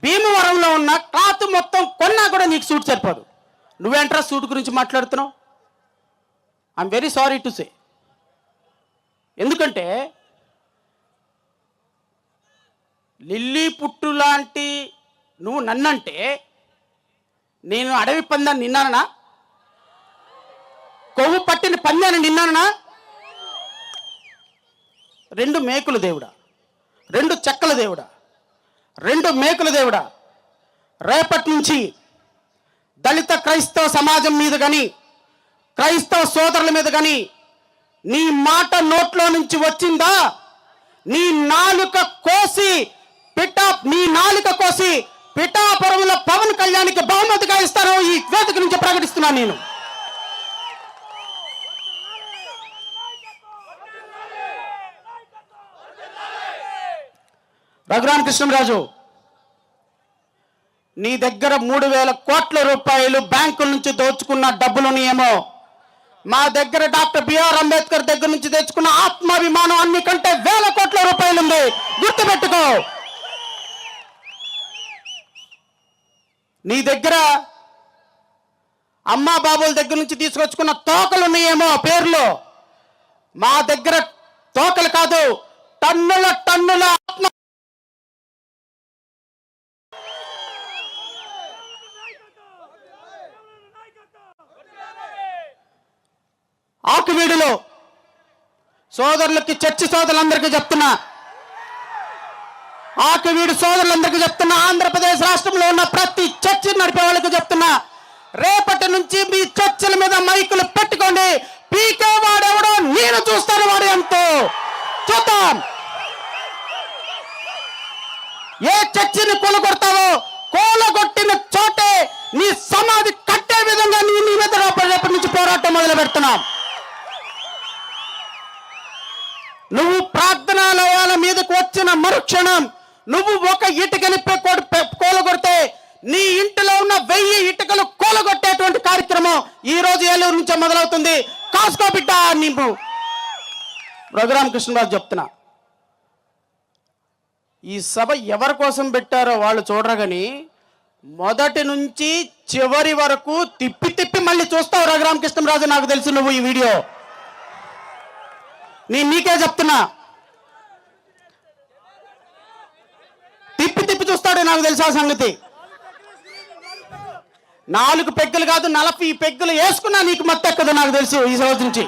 భీమవరంలో ఉన్న క్లాత్ మొత్తం కొన్నా కూడా నీకు సూట్ సరిపోదు. నువ్వేంట్రా సూట్ గురించి మాట్లాడుతున్నావు? I'm very sorry to say. ఎందుకంటే లిల్లీ పుట్టు లాంటి నువ్వు నన్నంటే నేను అడవి పందాన్ని నిన్నానా? కొవ్వు పట్టిన పందాన్ని నిన్నానా? 2 మేకుల దేవుడా, 2 చెక్కల దేవుడా, 2 మేకుల దేవుడా, రేపటి నుంచి దళిత క్రైస్తవ సమాజం మీద కానీ క్రైస్తవ సోదరుల మీద కానీ నీ మాట నోట్లో నుంచి వచ్చిందా, నీ నాలుక కోసి పిఠాపురంలో పవన్ కళ్యాణ్కి బహుమతిగా ఇస్తాను ఈ వేదిక నుంచి ప్రకటిస్తున్నాను నేను. రఘురామకృష్ణరాజు, నీ దగ్గర 3,000 కోట్ల రూపాయలు బ్యాంకుల నుంచి దోచుకున్న డబ్బులునేమో మా దగ్గర డాక్టర్ బిఆర్ అంబేద్కర్ దగ్గర నుంచి తెచ్చుకున్న ఆత్మాభిమానం అన్ని కంటే 1,000 కోట్ల రూపాయలు ఉంది. గుర్తుపెట్టుకో. నీ దగ్గర అమ్మా బాబుల దగ్గర నుంచి తీసుకొచ్చుకున్న తోకలు ఉన్నాయేమో పేర్లు. మా దగ్గర తోకలు కాదు, టన్నుల టన్నుల ఆత్మ. ఆకువీడులో సోదరులకి, చర్చి సోదరులందరికీ చెప్తున్నా, ఆకువీడు సోదరులందరికీ చెప్తున్నా, ఆంధ్రప్రదేశ్ రాష్ట్రంలో ఉన్న ప్రతి చర్చి నడిపే వాళ్ళకి చెప్తున్నా, రేపటి నుంచి మీ చర్చిల మీద మైకులు పెట్టుకోండి. పీకే వాడెవడో నేను చూస్తాను, వాడు ఎంతో చూద్దాం. ఏ చర్చిని కూలగొడతావో కూలగొట్టిన చోటే నీ సమాధి కట్టే విధంగా నీ మీద రేపటి నుంచి పోరాటం మొదలు పెడుతున్నాం. నువ్వు ప్రార్థనాలయాల మీదకు వచ్చిన మరుక్షణం నువ్వు ఒక ఇటుకని కూలగొడితే నీ ఇంటిలో ఉన్న 1000 ఇటుకలు కూలగొట్టేటువంటి కార్యక్రమం ఈ రోజు ఏలూరు నుంచే మొదలవుతుంది. కాసుకో బిడ్డ. నీవు రఘురామకృష్ణరాజు చెప్తున్నా, ఈ సభ ఎవరి కోసం పెట్టారో వాళ్ళు చూడరు కానీ మొదటి నుంచి చివరి వరకు తిప్పి తిప్పి మళ్ళీ చూస్తావు రఘురామకృష్ణరాజు. నాకు తెలుసు నువ్వు ఈ వీడియో నీకే చెప్తున్నా, తిప్పి తిప్పి చూస్తాడు. నాకు తెలుసు ఆ సంగతి. 4 పెగ్గులు కాదు 40 పెగ్గులు వేసుకున్నా నీకు మత్తెక్కదు. నాకు తెలుసు ఈ రోజు నుంచి.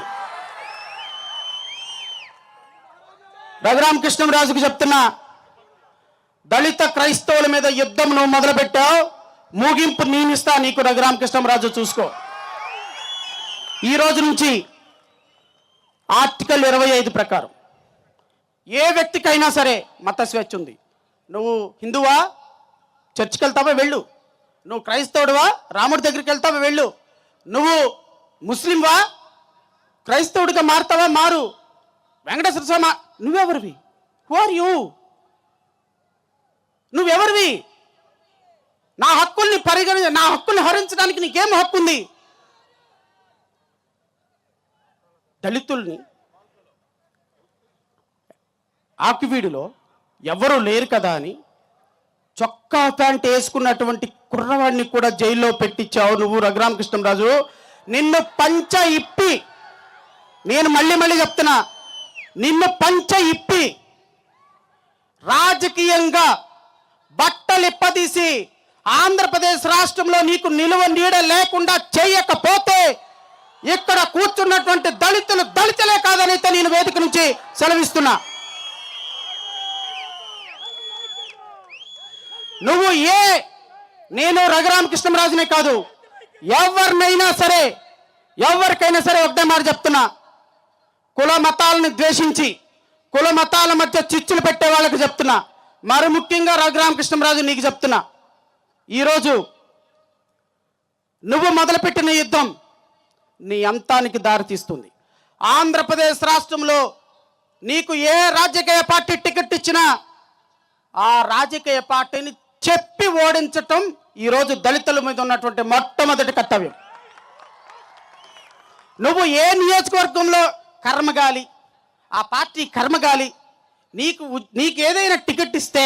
రఘురామకృష్ణరాజుకు చెప్తున్నా, దళిత క్రైస్తవుల మీద యుద్ధం నువ్వు మొదలు పెట్టావు, ముగింపు నేనిస్తా నీకు. రఘురామకృష్ణరాజు చూసుకో. ఈ రోజు నుంచి ఆర్టికల్ 25 ప్రకారం ఏ వ్యక్తికైనా సరే మత స్వేచ్ఛ ఉంది. నువ్వు హిందువా, చర్చికి వెళ్తావా వెళ్ళు. నువ్వు క్రైస్తవుడువా, రాముడి దగ్గరికి వెళ్తావా వెళ్ళు. నువ్వు ముస్లింవా, క్రైస్తవుడిగా మారుతావా మారు. వెంకటేశ్వర స్వామి, నువ్వెవరివి? Who are you? నువ్వెవరివి? నా హక్కుల్ని హరించడానికి నీకేం హక్కు ఉంది? దళితుల్ని ఆకువీడులో ఎవరు లేరు కదా అని చొక్కా ప్యాంట్ వేసుకున్నటువంటి కుర్రవాడిని కూడా జైల్లో పెట్టించావు నువ్వు రఘురామకృష్ణరాజు. నిన్ను పంచ ఇప్పి, నేను మళ్ళీ చెప్తున్నా, నిన్ను పంచ ఇప్పి రాజకీయంగా బట్టలిప్పదీసి ఆంధ్రప్రదేశ్ రాష్ట్రంలో నీకు నిలువ నీడ లేకుండా చేయకపోతే ఇక్కడ కూర్చున్నటువంటి దళితులు దళితులే కాదనైతే నేను వేదిక నుంచి సెలవిస్తున్నా. నువ్వు నేను రఘురామకృష్ణరాజునే కాదు, ఎవరికైనా సరే ఒకటే మాట చెప్తున్నా, కుల మతాలను ద్వేషించి కుల మతాల మధ్య చిచ్చులు పెట్టే వాళ్ళకి చెప్తున్నా, మరి ముఖ్యంగా రఘురామకృష్ణరాజు నీకు చెప్తున్నా, ఈరోజు నువ్వు మొదలుపెట్టిన యుద్ధం నీ అంతానికి దారితీస్తుంది. ఆంధ్రప్రదేశ్ రాష్ట్రంలో నీకు ఏ రాజకీయ పార్టీ టికెట్ ఇచ్చినా ఆ రాజకీయ పార్టీని చెప్పి ఓడించటం ఈరోజు దళితుల మీద ఉన్నటువంటి మొట్టమొదటి కర్తవ్యం. నువ్వు ఏ నియోజకవర్గంలో కర్మగాలి, ఆ పార్టీ కర్మగాలి, నీకు ఏదైనా టికెట్ ఇస్తే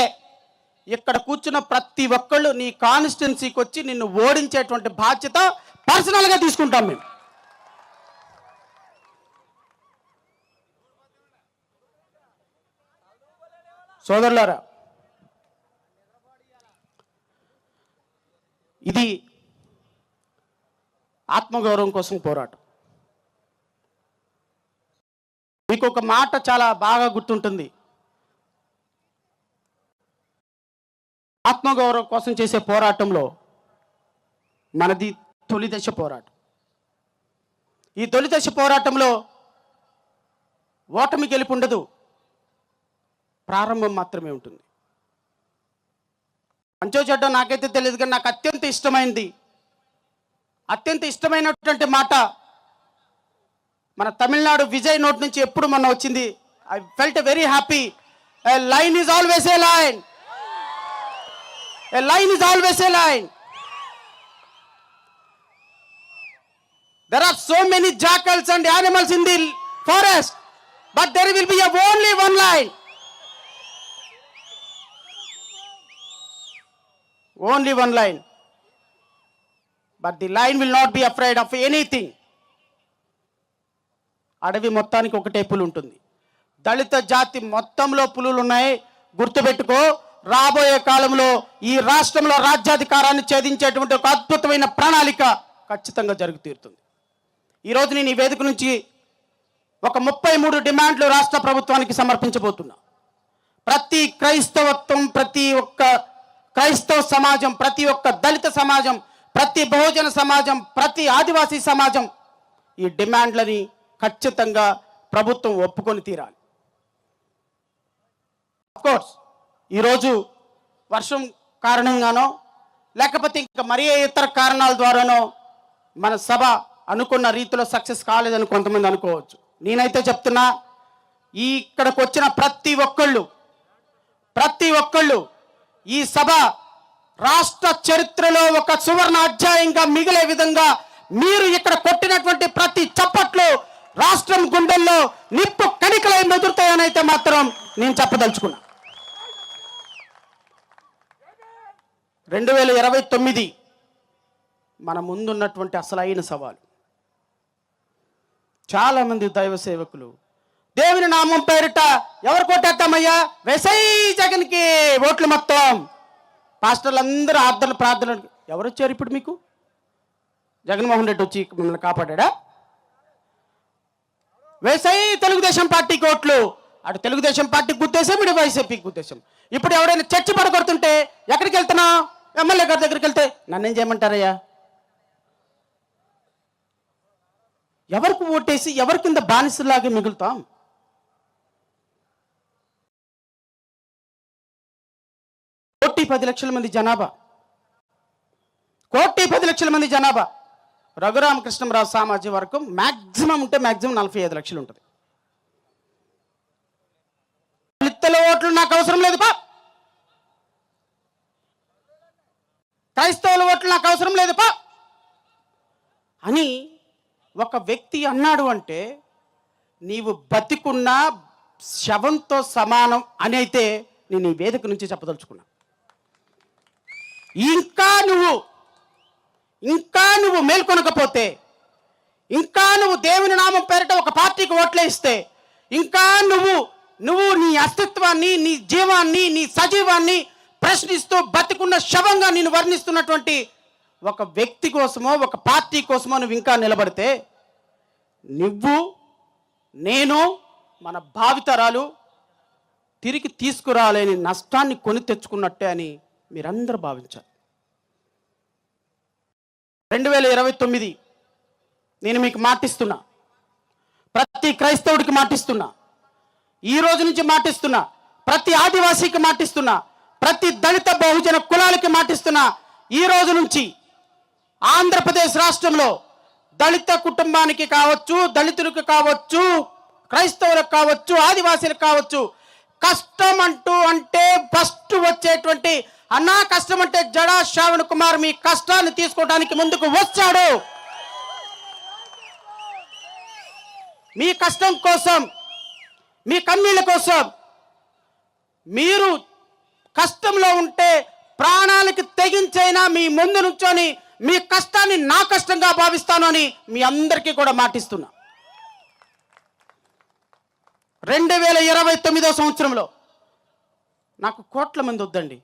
ఇక్కడ కూర్చున్న ప్రతి ఒక్కళ్ళు నీ కాన్స్టిట్యున్సీకి వచ్చి నిన్ను ఓడించేటువంటి బాధ్యత పర్సనల్గా తీసుకుంటాం మేము. సోదరులారా, ఇది ఆత్మగౌరవం కోసం పోరాటం. మీకు ఒక మాట చాలా బాగా గుర్తుంటుంది. ఆత్మగౌరవం కోసం చేసే పోరాటంలో మనది తొలి దశ పోరాటం. ఈ తొలి దశ పోరాటంలో ఓటమి గెలుపు ఉండదు, ప్రారంభం మాత్రమే ఉంటుంది. మంచో చెడ్డో నాకైతే తెలియదు, కానీ నాకు అత్యంత ఇష్టమైనటువంటి మాట మన తమిళనాడు విజయ్ నోట్ నుంచి ఎప్పుడు మొన్న వచ్చింది. I felt very happy. A line is always a line. A line is always a line. There are so many jackals and animals in the forest, but there will be only one line. Only one line. But the line will not be afraid of anything. అడవి మొత్తానికి ఒకటే పులి ఉంటుంది. దళిత జాతి మొత్తంలో పులులు ఉన్నాయి. గుర్తుపెట్టుకో, రాబోయే కాలంలో ఈ రాష్ట్రంలో రాజ్యాధికారాన్ని ఛేదించేటువంటి ఒక అద్భుతమైన ప్రణాళిక ఖచ్చితంగా జరుగు తీరుతుంది. ఈరోజు నేను ఈ వేదిక నుంచి ఒక 33 డిమాండ్లు రాష్ట్ర ప్రభుత్వానికి సమర్పించబోతున్నా. ప్రతి క్రైస్తవత్వం, ప్రతి ఒక్క క్రైస్తవ సమాజం, ప్రతి ఒక్క దళిత సమాజం, ప్రతి బహుజన సమాజం, ప్రతి ఆదివాసీ సమాజం ఈ డిమాండ్లని ఖచ్చితంగా ప్రభుత్వం ఒప్పుకొని తీరాలి. అఫ్కోర్స్ ఈరోజు వర్షం కారణంగానో లేకపోతే ఇంకా మరీ ఇతర కారణాల ద్వారానో మన సభ అనుకున్న రీతిలో సక్సెస్ కాలేదని కొంతమంది అనుకోవచ్చు. నేనైతే చెప్తున్నా, ఇక్కడికి వచ్చిన ప్రతి ఒక్కళ్ళు ఈ సభ రాష్ట్ర చరిత్రలో ఒక సువర్ణ అధ్యాయంగా మిగిలే విధంగా మీరు ఇక్కడ కొట్టినటువంటి ప్రతి చప్పట్లు రాష్ట్రం గుండెల్లో నిప్పు కణికలై మెదురుతాయనైతే మాత్రం నేను చెప్పదలుచుకున్నా. 2029 మన ముందున్నటువంటి అసలైన సవాలు. చాలామంది దైవ సేవకులు దేవుని నామం పేరిట ఎవరు కొట్టేద్దామయ్యా, వెసై జగన్కి ఓట్లు మొత్తం, పాస్టర్లు అందరూ ప్రార్థనలు. ఎవరు వచ్చారు ఇప్పుడు మీకు? జగన్మోహన్ రెడ్డి వచ్చి మిమ్మల్ని కాపాడా? వేసై తెలుగుదేశం పార్టీకి ఓట్లు. అటు తెలుగుదేశం పార్టీకి గుద్దేశం, ఇటు వైసీపీకి గుద్దేశం. ఇప్పుడు ఎవరైనా చర్చ పడగొడుతుంటే ఎక్కడికి వెళ్తున్నావు? ఎమ్మెల్యే గారి దగ్గరికి వెళ్తే నన్నేం చేయమంటారయ్యా? ఎవరికి ఓటేసి ఎవరి కింద బానిసలాగే మిగులుతాం? కోటి 10 లక్షల మంది జనాభా. రఘురామకృష్ణరాజు సామాజిక వర్గం మ్యాక్సిమం ఉంటే మ్యాక్సిమం 45 లక్షలు ఉంటుంది. దళితుల ఓట్లు నాకు అవసరం లేదు పా, క్రైస్తవుల ఓట్లు నాకు అవసరం లేదు పా అని ఒక వ్యక్తి అన్నాడు అంటే నీవు బతికున్న శవంతో సమానం అని అయితే నేను ఈ వేదిక నుంచి చెప్పదలుచుకున్నా. ఇంకా నువ్వు మేల్కొనకపోతే, ఇంకా నువ్వు దేవుని నామం పేరిట ఒక పార్టీకి ఓట్లే ఇస్తే, ఇంకా నువ్వు నీ అస్తిత్వాన్ని, నీ జీవాన్ని, నీ సజీవాన్ని ప్రశ్నిస్తూ బతికున్న శవంగా నేను వర్ణిస్తున్నటువంటి ఒక వ్యక్తి కోసమో ఒక పార్టీ కోసమో నువ్వు ఇంకా నిలబడితే, నేను మన భావితరాలు తిరిగి తీసుకురాలేని నష్టాన్ని కొని తెచ్చుకున్నట్టే అని మీరందరూ భావించాలి. 2029 నేను మీకు మాటిస్తున్నా, ప్రతి క్రైస్తవుడికి మాటిస్తున్నా, ఈ రోజు నుంచి మాటిస్తున్నా, ప్రతి ఆదివాసీకి మాటిస్తున్నా, ప్రతి దళిత బహుజన కులాలకి మాటిస్తున్నా. ఈ రోజు నుంచి ఆంధ్రప్రదేశ్ రాష్ట్రంలో దళిత కుటుంబానికి కావచ్చు, దళితులకు కావచ్చు, క్రైస్తవులకు కావచ్చు, ఆదివాసీలకు కావచ్చు, కష్టం అంటే ఫస్ట్ వచ్చేటువంటి అన్నా కష్టం అంటే జడా శ్రావణ్ కుమార్ మీ కష్టాన్ని తీసుకోవడానికి ముందుకు వచ్చాడు. మీ కష్టం కోసం, మీ కన్నీళ్ళ కోసం మీరు కష్టంలో ఉంటే ప్రాణాలకి తెగించైనా మీ ముందు నుంచొని మీ కష్టాన్ని నా కష్టంగా భావిస్తాను అని మీ అందరికీ కూడా మాటిస్తున్నా. 2029 సంవత్సరంలో నాకు కోట్ల మంది వద్దండి,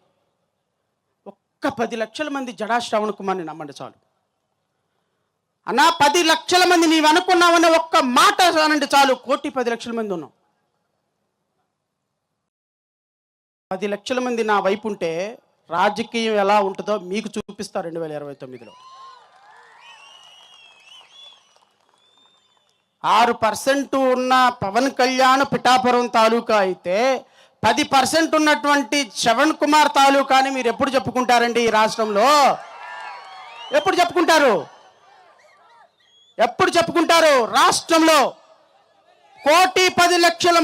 ఒక్క 10 లక్షల మంది జడా శ్రవణ్ కుమార్ని నమ్మండి చాలు. అన్నా 10 లక్షల మంది నీవు అనుకున్నావన్న ఒక్క మాట అనండి చాలు. 1,10,00,000 మంది ఉన్నాం. 10 లక్షల మంది నా వైపు ఉంటే రాజకీయం ఎలా ఉంటుందో మీకు చూపిస్తా 2029లో. 6% ఉన్న పవన్ కళ్యాణ్ పిఠాపురం తాలూకా అయితే 10% ఉన్నటువంటి శ్రవణ్ కుమార్ తాలూకాని మీరు ఎప్పుడు చెప్పుకుంటారండి? ఈ రాష్ట్రంలో ఎప్పుడు చెప్పుకుంటారు? ఎప్పుడు చెప్పుకుంటారు? రాష్ట్రంలో 1,10,00,000